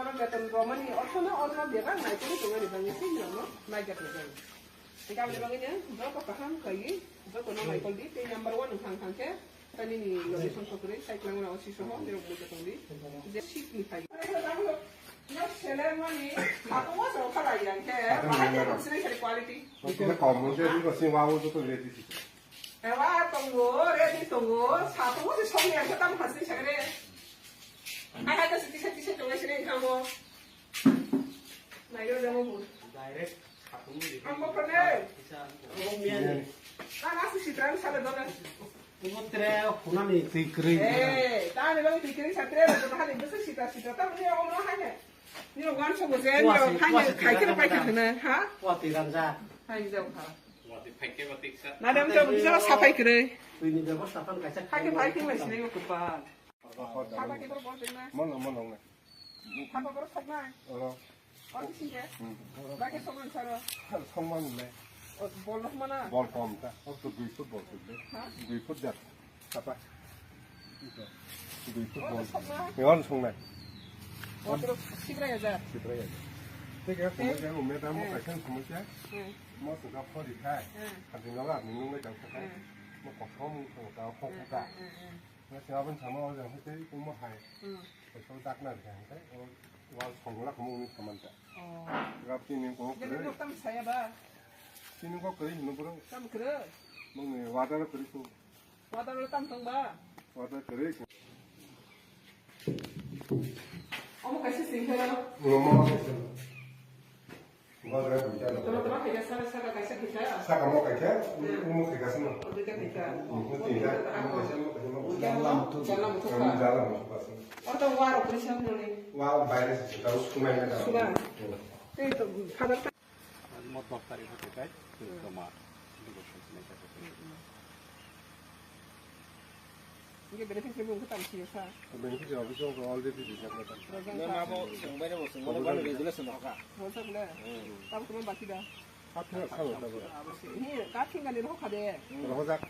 orang beton Romani, orang dia kan naik itu dengan dibangun sini, no, naik gitu kan. Jika dibangunnya, berapa paham kayak, berapa nama ikut di, number one tang ke, tadi ni location sokuri, saya kelang orang osisi soho, dia mau betul di, dia sheet ni kayak. Nó ceremony, aku mau soal kalau yang ke, makanya maksudnya cari quality. Kita kamu jadi kau sih wow itu tuh lihat sih. Ewa tunggu, ready tunggu, satu itu soalnya kita mau pasti cari. Ada sisi tunggu sini kamu. Nah itu kamu. Direct satu ni. Kamu pernah? Ngomongnya. Kan asli sih terang salah dona. Tunggu tere, punan ni tikering. Tahan dulu tikering satria, betul hal itu sih kita tahu ni orang hanya. Ni orang semua jen, hanya kayak kita pakai kena, ha? Wah tiran sa. Hanya jauh ha. Wah, di pakai batik sa. Nah, dalam jauh bisa sampai kena. Ini dia bos tapan kaca. Pakai masih ni aku kupat. Apa kita berbuat dengan? Mana nih? Apa berbuat dengan? Orang sih ya. Pakai soman cara. 성만 네. Bolos mana? 볼 겁니다. 또 두이풋 볼 텐데. 두이풋 잡. 잡아. 이거. 두이풋 볼. 이건 성내. Terus segera ya jar. 그래야 돼. 되게 보면 오메다 뭐 같은 거지? 뭐 수가 퍼리 타. 같은 거가 있는 거 잡고 타. 뭐 거품 거가 폭가. 그래서 한번 잠어 좀 해도 뭐 해. 그래서 딱 나게 돼. 와 성락 먹는 거만 돼. 갑자기 거 Jadi 그래. tam saya bah. 쉬는 거 그래 있는 거랑 Tam kere. 먹네. 와다를 그리고 Wadah lu tam tong bah. 와다 그래. Kamu kasih singkir. 엄마가 했어. 와다를 그리잖아. Teman-teman kayak saya kasih kita. 사과 먹을게. 우무 가서는. Udah kita. 그러니까 뭐 가서 Jalan tuh kan. 잘라 먹어 봤어. Orang waro persiapan nih. 와 바이러스 tahu 수많이 나가. Sudah. Itu kadang Mau bakar itu kita, sama. 이게 베네핏 세븐 그다음 시사. 맹기 저기서 얼레디 시작했다. Nama mau sembari mau sembari baru regulasi nak. 뭐서 그래? 따로 그만 바뀌다. 하트가 사고 있다고. 이 같은 거 내로 혹하대. 호작